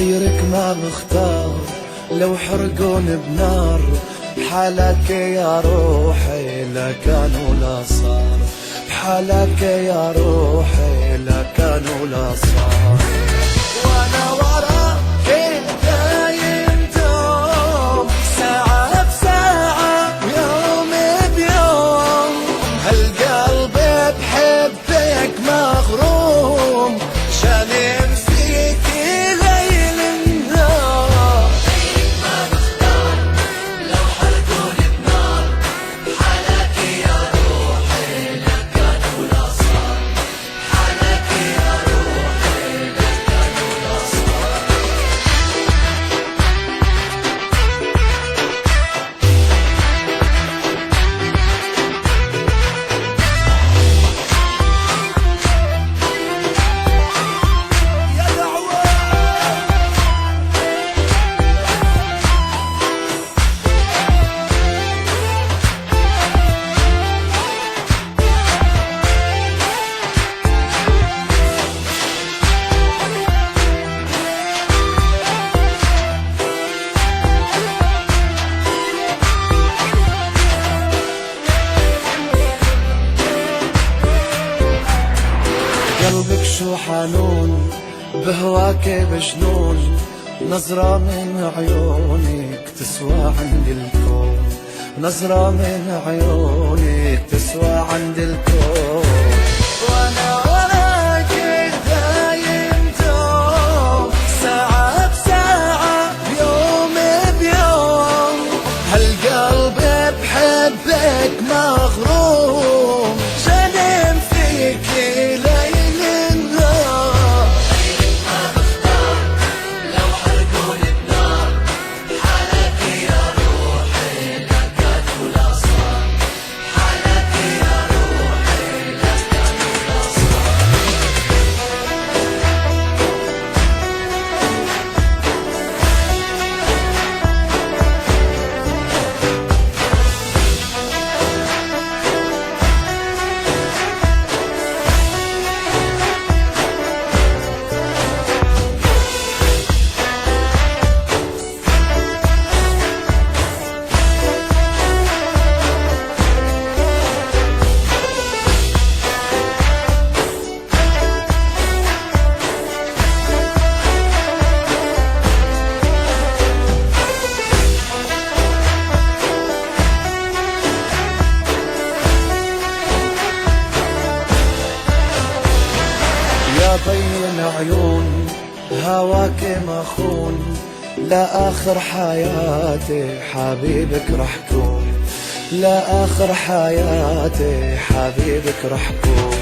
غيرك ما بختار، لو حرقون بنار بحالك يا روحي لا كان ولا صار، بحالك يا روحي لا كان ولا صار. وانا وراك دايم دوم، ساعة بساعة يوم بيوم، هالقلب بحبك مغروم، شالم فيك ليل النهار. ما نختار لو حرقون بنار، بحالك يا روحي لا كان ولا صار، بحالك يا روحي لا كان ولا صار. يا دعوة قلبك شو حنون، بهواك بجنون، نظرة من عيونك تسوى عند الكون، نظرة من عيونك تسوى عند الكون. وانا وراك دايم دوم، ساعة بساعة يوم بيوم، هالقلب بحبك مغروم، جنم فيك ليل النهار. ما نختار لو حرقون بنار، بحالك يا روحي لا كان ولا صار، بحالك يا روحي لا كان ولا صار. يا بين عيون هواك مخون، لا آخر حياتي حبيبك رح كون، لا آخر حياتي حبيبك رح كون.